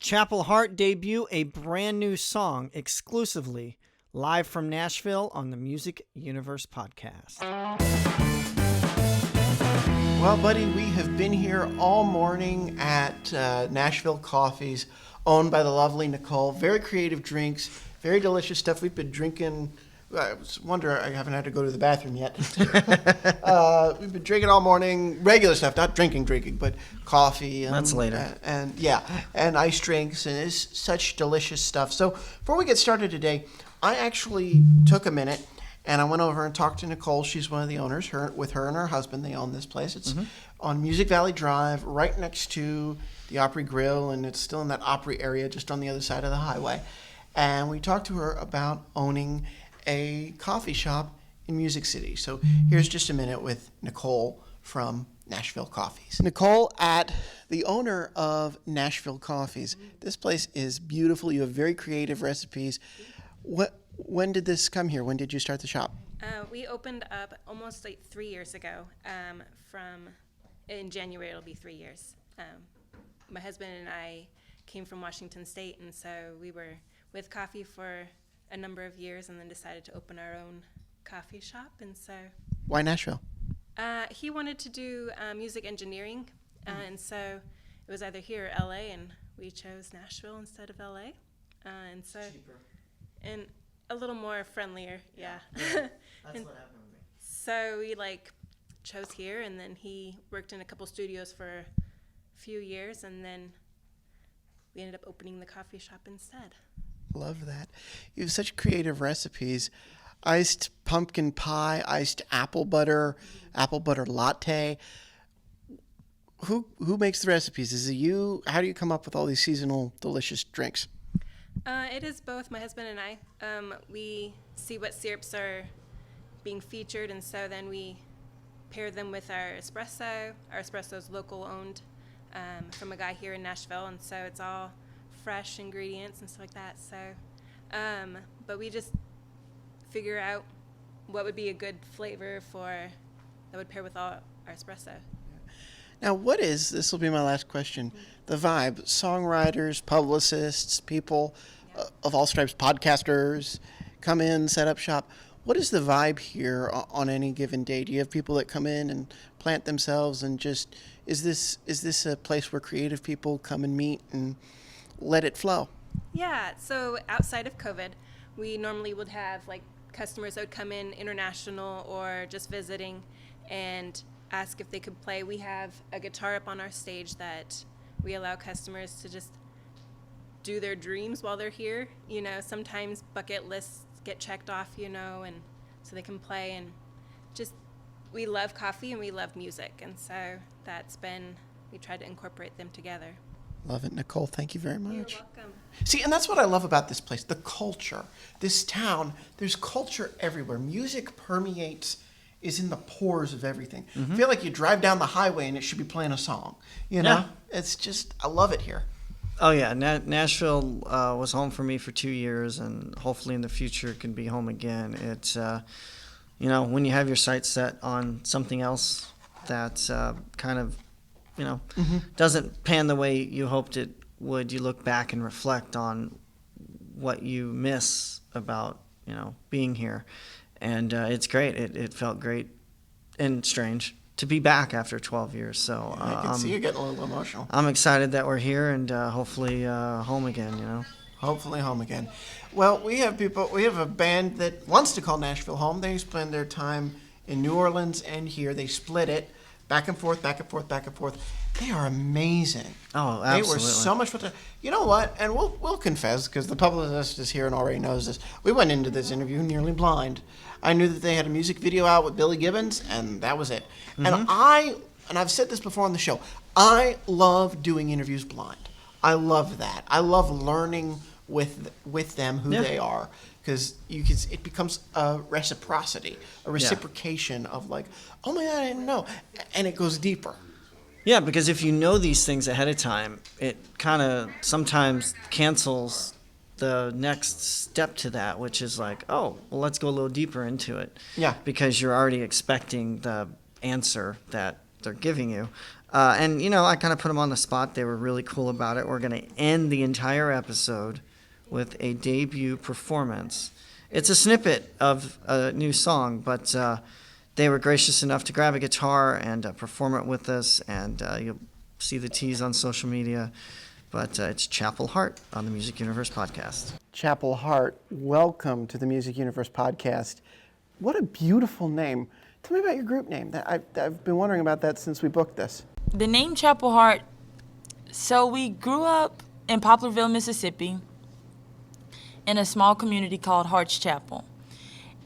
Chapel Hart debut a brand new song exclusively live from Nashville on the Music Universe podcast. Well, buddy, we have been here all morning at Nashville Coffees, owned by the lovely Nicole. Very creative drinks, very delicious stuff. We've been drinking. I wonder, I haven't had to go to the bathroom yet. We've been drinking all morning, regular stuff, not drinking, but coffee. That's later. And ice drinks, and it's such delicious stuff. So before we get started today, I actually took a minute and I went over and talked to Nicole. She's one of the owners. With her and her husband, they own this place. It's on Music Valley Drive, right next to the Opry Grill, and it's still in that Opry area, just on the other side of the highway. And we talked to her about owning a coffee shop in Music City. So here's just a minute with Nicole from Nashville Coffees. Nicole, the owner of Nashville Coffees. This place is beautiful. You have very creative recipes. When did this come here? When did you start the shop? We opened up almost like 3 years ago. In January, it'll be 3 years. My husband and I came from Washington State, and so we were with coffee for a number of years and then decided to open our own coffee shop. And so why Nashville? He wanted to do music engineering, and so it was either here or LA, and we chose Nashville instead of LA. And so cheaper and a little more friendlier. Yeah. That's what happened with me. So we chose here, and then he worked in a couple studios for a few years, and then we ended up opening the coffee shop instead. Love that. You have such creative recipes. Iced pumpkin pie, iced apple butter latte. Who makes the recipes? Is it you? How do you come up with all these seasonal delicious drinks? It is both my husband and I. We see what syrups are being featured, and so then we pair them with our espresso. Our espresso is local owned from a guy here in Nashville, and so it's all fresh ingredients and stuff like that. So, but we just figure out what would be a good flavor that would pair with all our espresso. Now, this will be my last question, the vibe, songwriters, publicists, people of all stripes, podcasters, come in, set up shop. What is the vibe here on any given day? Do you have people that come in and plant themselves and just, is this a place where creative people come and meet and let it flow? Yeah, so outside of COVID, we normally would have customers that would come in international or just visiting and ask if they could play. We have a guitar up on our stage that we allow customers to just do their dreams while they're here. Sometimes bucket lists get checked off, and so they can play, and just we love coffee and we love music, and so we try to incorporate them together. Love it, Nicole. Thank you very much. You're welcome. See, and that's what I love about this place, the culture. This town, there's culture everywhere. Music permeates, is in the pores of everything. I feel like you drive down the highway and it should be playing a song. Yeah. It's just, I love it here. Oh, yeah. Nashville was home for me for 2 years, and hopefully in the future it can be home again. It's, when you have your sights set on something else that's kind of, doesn't pan the way you hoped it would, you look back and reflect on what you miss about, being here. And it's great. It felt great and strange to be back after 12 years. So I can see you getting a little emotional. I'm excited that we're here and hopefully home again, Hopefully home again. Well, we have a band that wants to call Nashville home. They spend their time in New Orleans and here. They split it. Back and forth, back and forth, back and forth. They are amazing. Oh, absolutely. They were so much fun. You know what? And we'll confess, because the publicist is here and already knows this. We went into this interview nearly blind. I knew that they had a music video out with Billy Gibbons, and that was it. And I've said this before on the show, I love doing interviews blind. I love that. I love learning with them who they are. Because it becomes a reciprocity, a reciprocation of oh my God, I didn't know. And it goes deeper. Yeah, because if you know these things ahead of time, it kind of sometimes cancels the next step to that, which is let's go a little deeper into it. Yeah. Because you're already expecting the answer that they're giving you. And I kind of put them on the spot. They were really cool about it. We're going to end the entire episode with a debut performance. It's a snippet of a new song, but they were gracious enough to grab a guitar and perform it with us, and you'll see the tease on social media. But it's Chapel Hart on the Music Universe podcast. Chapel Hart, welcome to the Music Universe podcast. What a beautiful name. Tell me about your group name. I've been wondering about that since we booked this. The name Chapel Hart, so we grew up in Poplarville, Mississippi, in a small community called Hart's Chapel.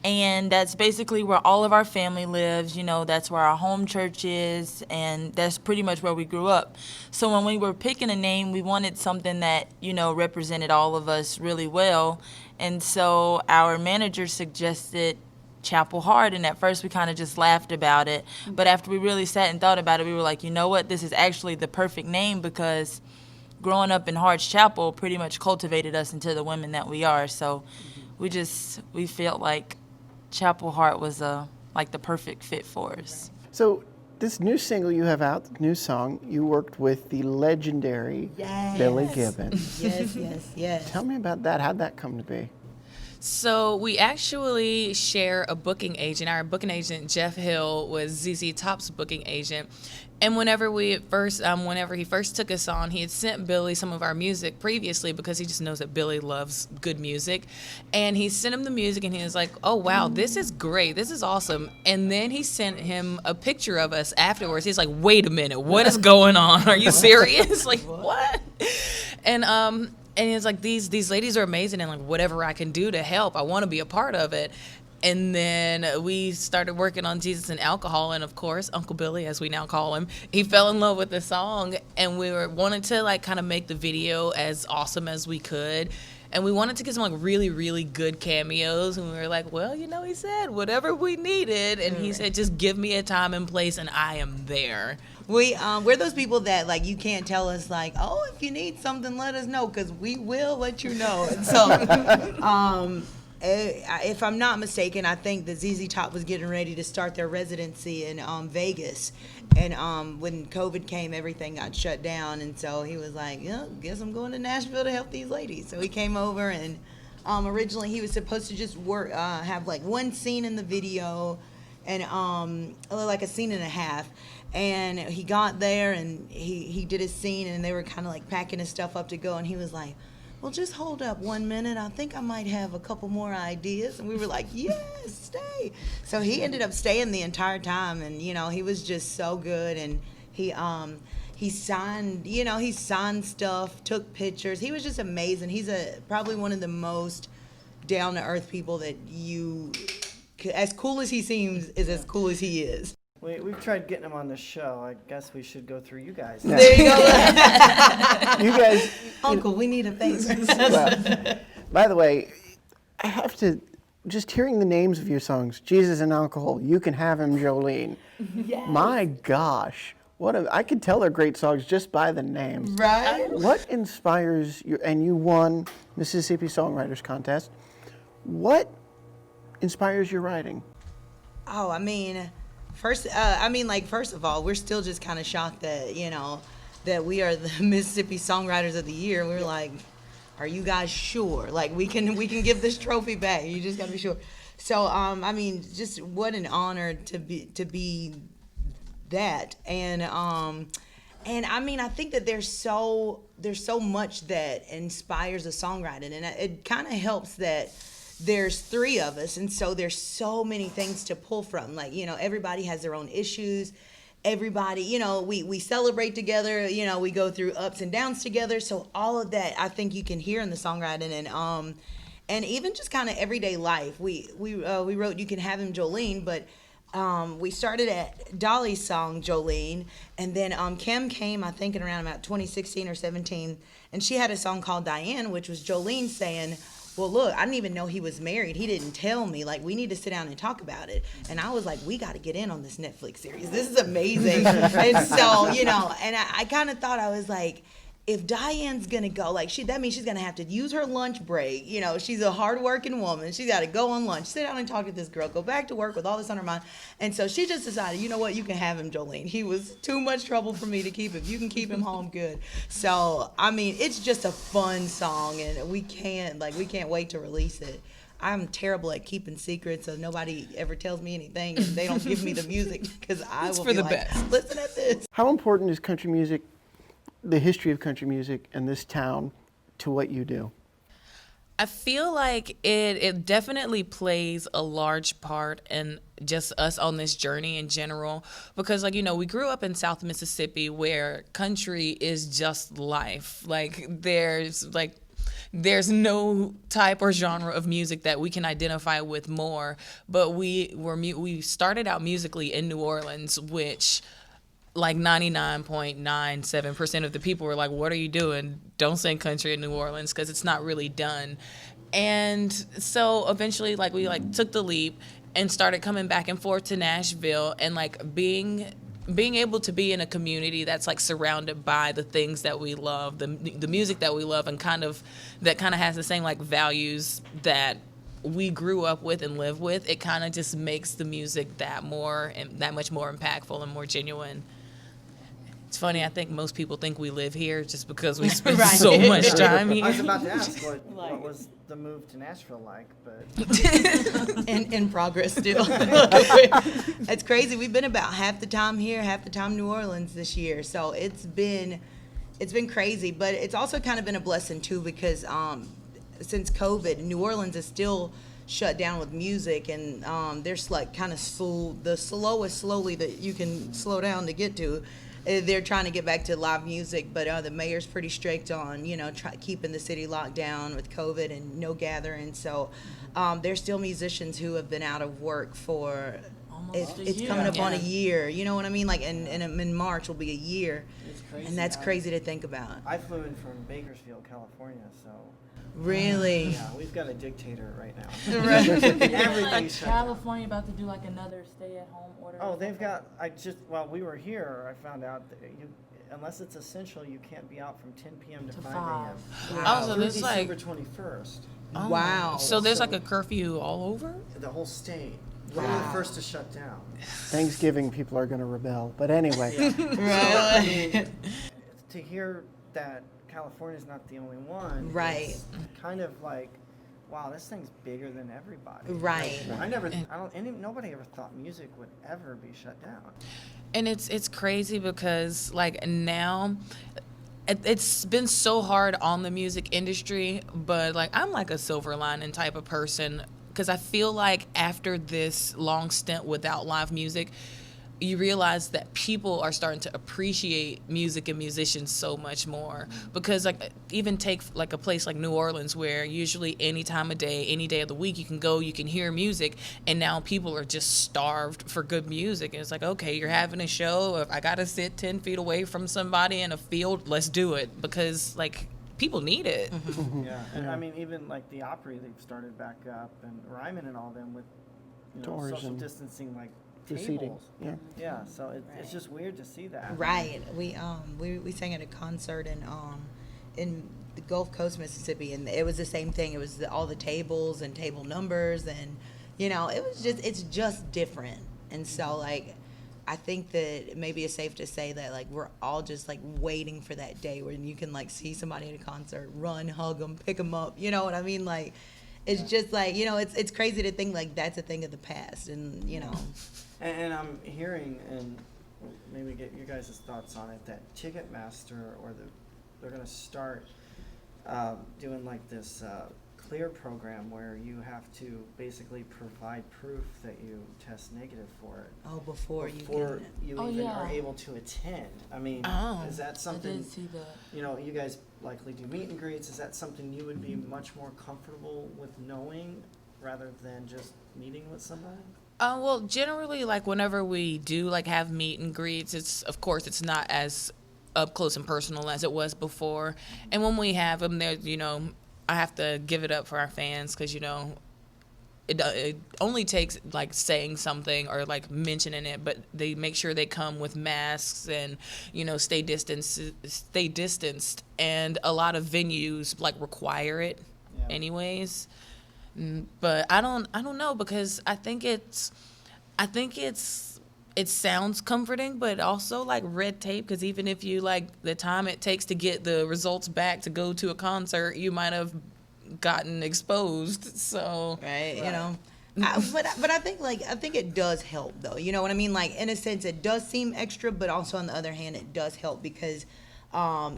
And that's basically where all of our family lives. That's where our home church is, and that's pretty much where we grew up. So when we were picking a name, we wanted something that, represented all of us really well. And so our manager suggested Chapel Hart, and at first we kind of just laughed about it. But after we really sat and thought about it, we were like, you know what, this is actually the perfect name, because growing up in Hart's Chapel pretty much cultivated us into the women that we are. So we felt like Chapel Hart was like the perfect fit for us. So this new single you have out, the new song, you worked with the legendary Billy Gibbons. Yes. Tell me about that. How'd that come to be? So we actually share a booking agent. Our booking agent, Jeff Hill, was ZZ Top's booking agent. And whenever he first took us on, he had sent Billy some of our music previously, because he just knows that Billy loves good music. And he sent him the music, and he was like, oh, wow, this is great. This is awesome. And then he sent him a picture of us afterwards. He's like, wait a minute, what is going on? Are you serious? Like, what? And he was like, these ladies are amazing, and like, whatever I can do to help, I want to be a part of it. And then we started working on Jesus and Alcohol, and of course, Uncle Billy, as we now call him, he fell in love with the song, and we wanted to like kind of make the video as awesome as we could. And we wanted to get some like really, really good cameos, and we were like, well, he said whatever we needed, and he said, just give me a time and place, and I am there. We're those people that like you can't tell us like, oh, if you need something, let us know, because we will let you know. And so, if I'm not mistaken, I think that ZZ Top was getting ready to start their residency in Vegas, and when COVID came, everything got shut down, and so he was like, yeah, guess I'm going to Nashville to help these ladies. So he came over, and originally he was supposed to just have like one scene in the video, and like a scene and a half. And he got there, and he did his scene, and they were kind of like packing his stuff up to go, and he was like, well, just hold up 1 minute. I think I might have a couple more ideas. And we were like, yes, stay. So he ended up staying the entire time, and he was just so good, and he signed stuff, took pictures. He was just amazing. He's probably one of the most down to earth people that as cool as he seems, is as cool as he is. We've tried getting him on the show. I guess we should go through you guys. There you go. You guys, Uncle, we need a face. well, by the way, I have to, just hearing the names of your songs, Jesus and Alcohol, You Can Have Him, Jolene. Yes. My gosh, I could tell they're great songs just by the names. Right? What inspires you, and you won Mississippi Songwriters Contest, what inspires your writing? Oh, first of all, we're still just kind of shocked that, that we are the Mississippi Songwriters of the Year. We're like, are you guys sure? Like, we can give this trophy back. You just got to be sure. So, just what an honor to be that. And I think that there's so much that inspires a songwriting, and it kind of helps that there's three of us, and so there's so many things to pull from. Like, everybody has their own issues. Everybody, we celebrate together. We go through ups and downs together. So all of that, I think you can hear in the songwriting, and even just kind of everyday life. We wrote You Can Have Him, Jolene, but we started at Dolly's song Jolene, and then Kim came, I think, in around about 2016 or 17, and she had a song called Diane, which was Jolene saying, well, look, I didn't even know he was married. He didn't tell me. Like, we need to sit down and talk about it. And I was like, we got to get in on this Netflix series. This is amazing. And so, and I kind of thought, I was like, if Diane's gonna go, like that means she's gonna have to use her lunch break. She's a hardworking woman. She's got to go on lunch, sit down and talk to this girl, go back to work with all this on her mind. And so she just decided, you know what, you can have him, Jolene. He was too much trouble for me to keep him. You can keep him home, good. So I mean, it's just a fun song, and we can't wait to release it. I'm terrible at keeping secrets, so nobody ever tells me anything, and they don't give me the music because I will for be the like, best. listen at this. How important is country music, the history of country music in this town, to what you do? I feel like it definitely plays a large part in just us on this journey in general, because we grew up in South Mississippi where country is just life. There's no type or genre of music that we can identify with more, but we started out musically in New Orleans, which 99.97% of the people were like, what are you doing? Don't sing country in New Orleans, because it's not really done. And so eventually we took the leap and started coming back and forth to Nashville, and being able to be in a community that's surrounded by the things that we love, the music that we love, and that has the same values that we grew up with and live with. It kind of just makes the music that much more impactful and more genuine. It's funny, I think most people think we live here just because we spend so much time here. I was about to ask what was the move to Nashville like, but in progress still. It's crazy. We've been about half the time here, half the time New Orleans this year. So it's been crazy, but it's also kind of been a blessing too, because since COVID, New Orleans is still shut down with music, and there's kind of the slowest slowly that you can slow down to get to. They're trying to get back to live music, but the mayor's pretty strict on, keeping the city locked down with COVID and no gathering. So there's still musicians who have been out of work for Almost a it's year. coming up on a Yeah. year. You know what I mean? And in March will be a year, it's crazy. and that's crazy to think about. I flew in from Bakersfield, California, so Really? yeah, we've got a dictator right now. Right. Everything's shut down. California about to do another stay-at-home order. Oh, they've got. While we were here, I found out that unless it's essential, you can't be out from 10 p.m. to 5 a.m. Oh, so Through there's December 21st. Oh. Wow. So there's a curfew all over? The whole state. We were the first to shut down. Thanksgiving, people are going to rebel. But anyway, I mean, to hear that California's not the only one, Right. it's kind of wow, this thing's bigger than everybody. Right. Nobody ever thought music would ever be shut down. And it's crazy because now it's been so hard on the music industry, but I'm a silver lining type of person, because I feel like after this long stint without live music, you realize that people are starting to appreciate music and musicians so much more, because even take a place like New Orleans, where usually any time of day, any day of the week, you can go, you can hear music, and now people are just starved for good music. And it's okay, you're having a show, if I gotta sit 10 feet away from somebody in a field, let's do it, because people need it. Yeah, and I mean, even the Opry, they've started back up, and Ryman and all them with Doors social and distancing, the seating. tables. Yeah. Yeah, so it's just weird to see that. Right. We sang at a concert in the Gulf Coast, Mississippi, and it was the same thing. It was all the tables and table numbers, and it's just different. And so I think that maybe it's safe to say that we're all just waiting for that day when you can see somebody at a concert, run, hug them, pick them up. You know what I mean? It's just it's crazy to think that's a thing of the past, and And I'm hearing, and maybe get your guys' thoughts on it, that Ticketmaster they're going to start doing this clear program where you have to basically provide proof that you test negative for it before you you even are able to attend. I mean, is that I something? did see that. You guys likely do meet and greets. Is that something you would be much more comfortable with knowing rather than just meeting with somebody? Well, generally, whenever we do have meet and greets, it's not as up close and personal as it was before. And when we have them, there, I have to give it up for our fans, because it only takes like saying something or like mentioning it, but they make sure they come with masks and, you know, stay distanced, and a lot of venues like require it anyways. But I don't know, because I think it sounds comforting, but also like red tape, because even if you like the time it takes to get the results back to go to a concert, you might have gotten exposed. So Right. You know. But I think it does help though. You know what I mean? Like in a sense, it does seem extra, but also on the other hand, it does help because,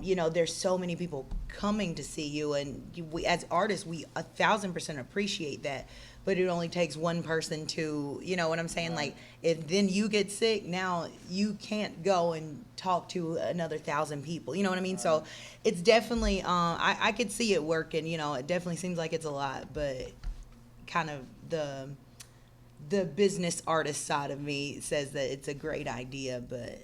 you know, there's so many people coming to see you, and we as artists, we 1,000% appreciate that. But it only takes one person to, you know what I'm saying? Like, if then you get sick, now you can't go and talk to another 1,000 people. You know what I mean? So it's definitely, I could see it working. You know, it definitely seems like it's a lot, but kind of the business artist side of me says that it's a great idea, but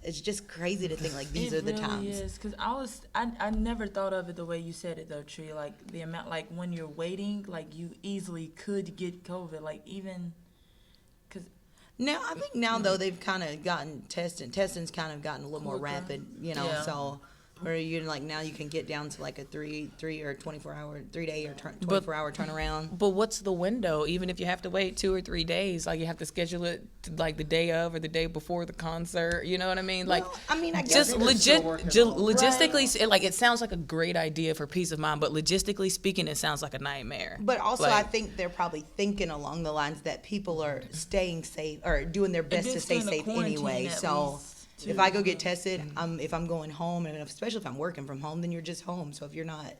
it's just crazy to think like these are the times. It really is, because I never thought of it the way you said it though, Tree. Like the amount, like when you're waiting, like you easily could get COVID, like even, because. Now I think now though they've kind of gotten testing's kind of gotten a little more rapid, you know. Yeah. So where you're like now you can get down to like a 3 or 24-hour 3-day or 24-hour turnaround. but what's the window? Even if you have to wait 2 or 3 days, like you have to schedule it to like the day of or the day before the concert. You know what I mean? Like, Well, I mean, I guess just they're still working on it. logistically, like it sounds like a great idea for peace of mind, but logistically speaking, it sounds like a nightmare. But also, Like- I think they're probably thinking along the lines that people are staying safe or doing their best to just stay doing the safe quarantine anyway. at So least, if I go get tested, if I'm going home, and especially if I'm working from home, then you're just home. So if you're not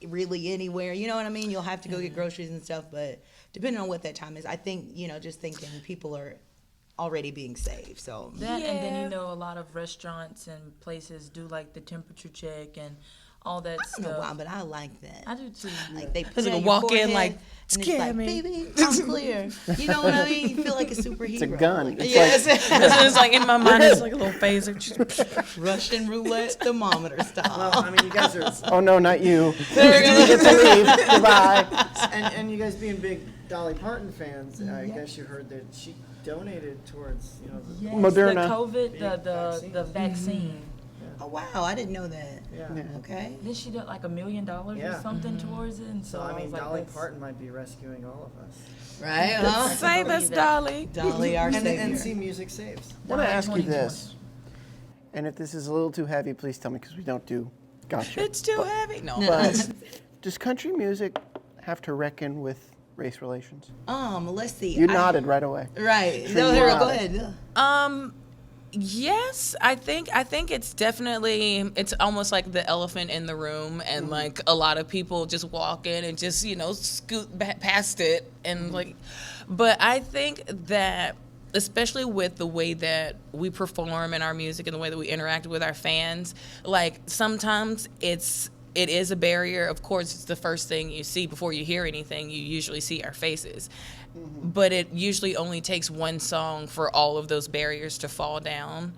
really anywhere, you know what I mean? You'll have to go get groceries and stuff. But depending on what that time is, I think, you know, just thinking people are already being safe. So That, and then Yeah. you know a lot of restaurants and places do like the temperature check and all that I stuff. don't know why, but I like that. I do too. Like they put Cause it you on can your walk in forehead, like, and it's "Scare like, me." baby, I'm clear. You know what I mean? You feel like a superhero. It's a gun. It's Yes. It's like in my mind, it's like a little phaser. Russian roulette thermometer style. Well, I mean, you guys are, Oh no, not you. You get to leave. Goodbye. and you guys being big Dolly Parton fans, I guess you heard that she donated towards, you know, the, Yes, Moderna. the COVID, Vaccine. the vaccine. Oh wow, I didn't know that. yeah. Okay. Then she did like $1 million or Yeah. something towards it, and so So I mean, was like, Dolly that's- Parton might be rescuing all of us. Right. Save us, Dolly. Dolly, our And savior. see, music saves. I want to ask you 2020. this, and if this is a little too heavy, please tell me, because we don't do gotcha. It's too heavy. No. But does country music have to reckon with race relations? Let's see. You nodded right away. Right. Sure No, you here, are. go ahead. Yes, I think it's definitely, it's almost like the elephant in the room, and like a lot of people just walk in and just, you know, scoot past it, and like, but I think that especially with the way that we perform in our music and the way that we interact with our fans, like sometimes it is a barrier. Of course, it's the first thing you see before you hear anything. You usually see our faces. But it usually only takes one song for all of those barriers to fall down.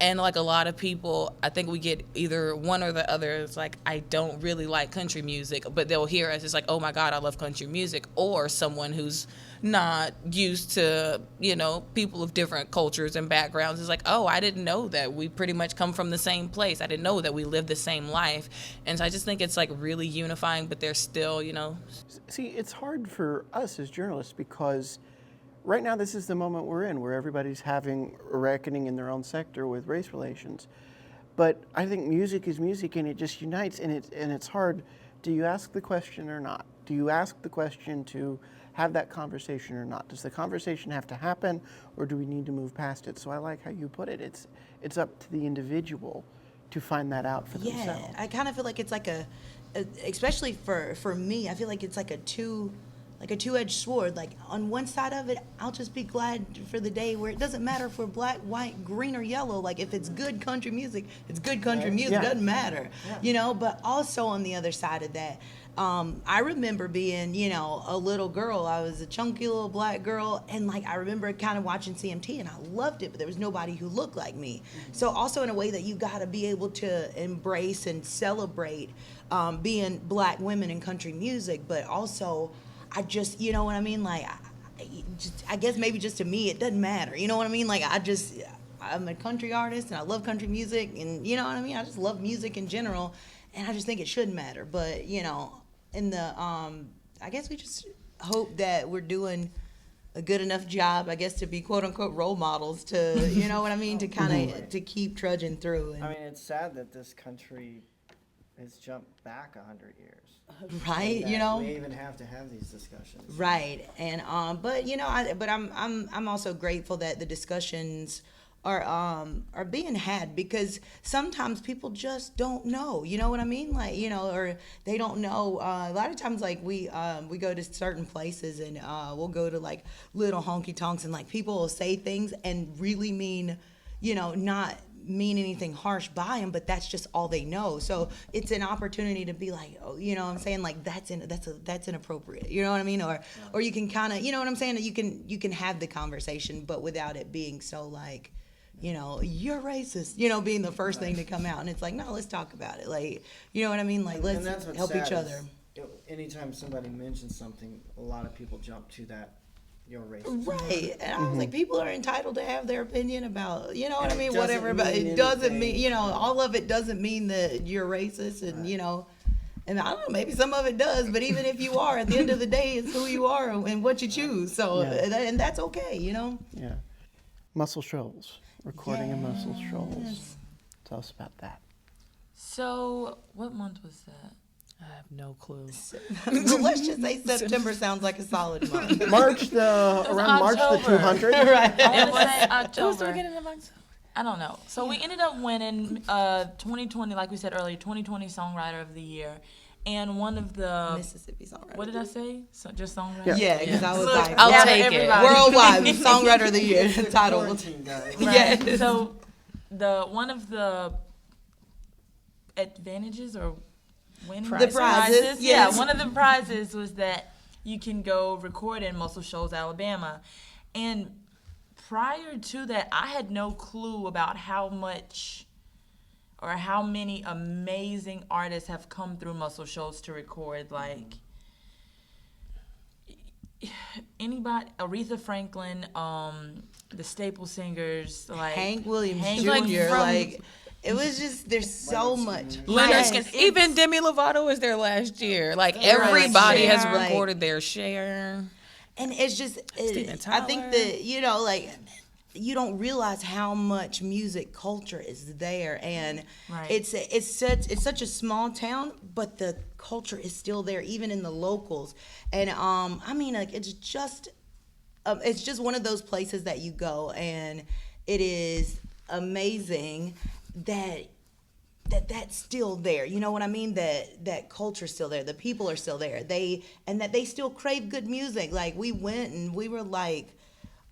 And like a lot of people, I think we get either one or the other. It's like, I don't really like country music, but they'll hear us. It's like, oh my God, I love country music. Or someone who's not used to, you know, people of different cultures and backgrounds is like, oh, I didn't know that we pretty much come from the same place. I didn't know that we live the same life. And so I just think it's like really unifying, but there's still, you know. See, it's hard for us as journalists because right now this is the moment we're in where everybody's having a reckoning in their own sector with race relations. But I think music is music, and it just unites, and it's hard. Do you ask the question or not? Do you ask the question to have that conversation or not? Does the conversation have to happen, or do we need to move past it? So I like how you put it. It's up to the individual to find that out for Yeah, themselves. I kind of feel like it's like especially for me, I feel like it's like a two-edged sword. Like on one side of it, I'll just be glad for the day where it doesn't matter if we're black, white, green, or yellow. Like if it's good country music, it's good country music. Yeah. It doesn't matter, you know. But also on the other side of that, I remember being, you know, a little girl. I was a chunky little black girl, and like I remember kind of watching CMT, and I loved it, but there was nobody who looked like me. So also in a way that you got to be able to embrace and celebrate being black women in country music, but also I just, you know what I mean? Like, I guess maybe just to me, it doesn't matter. You know what I mean? Like, I'm a country artist and I love country music, and you know what I mean? I just love music in general, and I just think it should matter. But, you know, in the, I guess we just hope that we're doing a good enough job, I guess, to be quote unquote role models to, you know what I mean? To kind of, to keep trudging through. And, I mean, it's sad that this country has jumped back 100 years. right, That you know? we even have to have these discussions. Right, and but you know, I'm also grateful that the discussions are being had, because sometimes people just don't know. You know what I mean? Like, you know, or they don't know. A lot of times, like we go to certain places and we'll go to like little honky tonks, and like people will say things and really mean, you know, not mean anything harsh by them, but that's just all they know. So it's an opportunity to be like, oh, you know what I'm saying? Like that's inappropriate. You know what I mean? Or you can kind of, you know what I'm saying? That you can have the conversation, but without it being so like, you know, you're racist, you know, being the first thing to come out. And it's like, no, let's talk about it. Like, you know what I mean? Like, let's And that's what's help sad each other. Anytime somebody mentions something, a lot of people jump to that, you're racist. Right. And I was like, people are entitled to have their opinion about, you know what I mean? Doesn't Whatever. But mean it doesn't anything. mean, you know, all of it doesn't mean that you're racist, and, you know, and I don't know, maybe some of it does, but even if you are, at the end of the day, it's who you are and what you choose. So, and that's okay, you know? Yeah. Muscle Shoals. Recording in Muscle Shoals. Tell us about that. So, what month was that? I have no clue. Well, let's just say September sounds like a solid month. Around March the October. 200. Right. I want to say It was the October. beginning of October. I don't know. So we ended up winning 2020, like we said earlier, 2020 Songwriter of the Year. And one of the, Mississippi songwriter. what did I say? So, just Songwriter? Yeah. Yeah, because I was Look, like, I'll yeah, take it. everybody. worldwide songwriter of the year title. Quarantine, guys. Right. Yes. So one of the advantages or winning The prizes, yeah, yes. one of the prizes was that you can go record in Muscle Shoals, Alabama. And prior to that, I had no clue about how much or how many amazing artists have come through Muscle Shoals to record. Like anybody, Aretha Franklin, the Staple Singers, like Hank Williams Hank Jr. Williams from- Like, it was just, there's so much. Leonard Yes, Skinner. it's- Even Demi Lovato was there last year. Like everybody has Yeah. recorded their share. And it's just, Steven I think Tyler. that, you know, like, you don't realize how much music culture is there, and Right. it's such a small town, but the culture is still there, even in the locals. And I mean, like, it's just one of those places that you go, and it is amazing that's still there. You know what I mean? That culture's still there. The people are still there. That they still crave good music. Like, we went and we were like,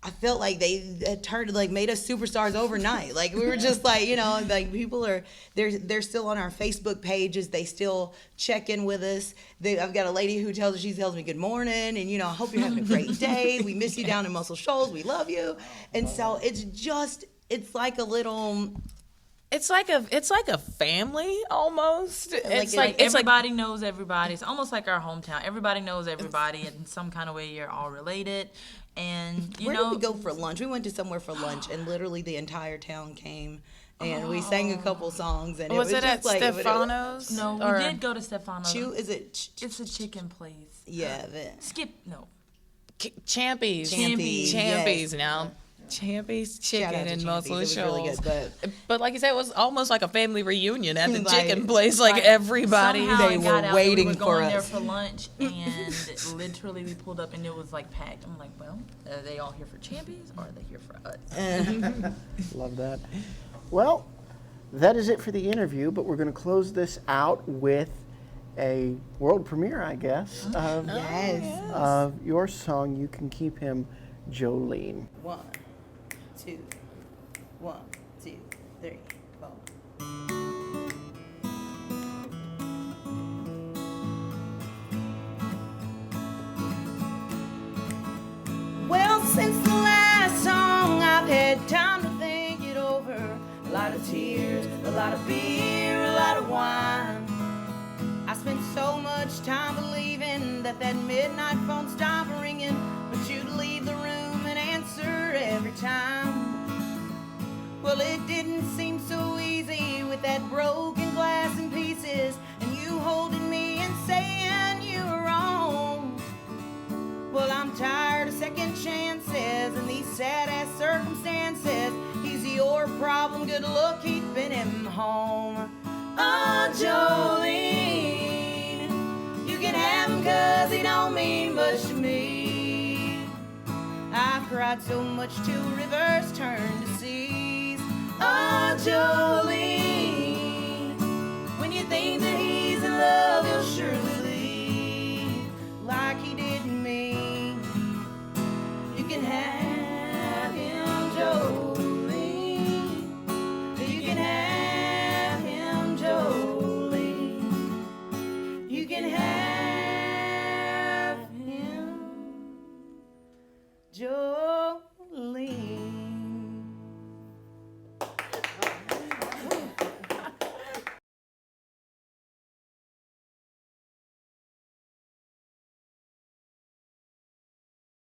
I felt like they made us superstars overnight. Like, we were just like, you know, like, people are, they're still on our Facebook pages. They still check in with us. I've got a lady who tells me good morning, and, you know, I hope you're having a great day. We miss you down in Muscle Shoals. We love you. And so it's like a little, It's like a family almost. It's like like everybody knows everybody. It's almost like our hometown. Everybody knows everybody in some kind of way. You're all related, and you where know. did we go for lunch? We went to somewhere for lunch, and literally the entire town came, and we sang a couple songs, and was it it was at just like, Stefano's? No, Or- we did go to Stefano's. Is it? It's a chicken place. Yeah, Skip. No. Champy's. Champy's, Champy's yes. now. Champy's Shout chicken out to and Champy's. Muscle It was really Shoals. good, But like you said, it was almost like a family reunion at the Like- chicken place. Like everybody. Somehow they it were got out. waiting we were for going there us. for lunch, and literally we pulled up, and it was like packed. I'm like, well, are they all here for Champions, or are they here for us? Love that. Well, that is it for the interview, but we're going to close this out with a world premiere, I guess, of, Yes. of your song, You Can Keep Him, Jolene. 1, 2, 1, 2, 3, 4. Well, since the last song, I've had time to think it over. A lot of tears, a lot of beer, a lot of wine. I spent so much time believing that midnight phone stopped ringing, but you'd leave the room and answer every time. Well, it didn't seem so easy with that broken glass in pieces, and you holding me and saying you were wrong. Well, I'm tired of second chances and these sad-ass circumstances. He's your problem, good luck keeping him home. Oh, Jolene, you can have him 'cause he don't mean much to me. I've cried so much till rivers turn to seas. Oh, Jolene,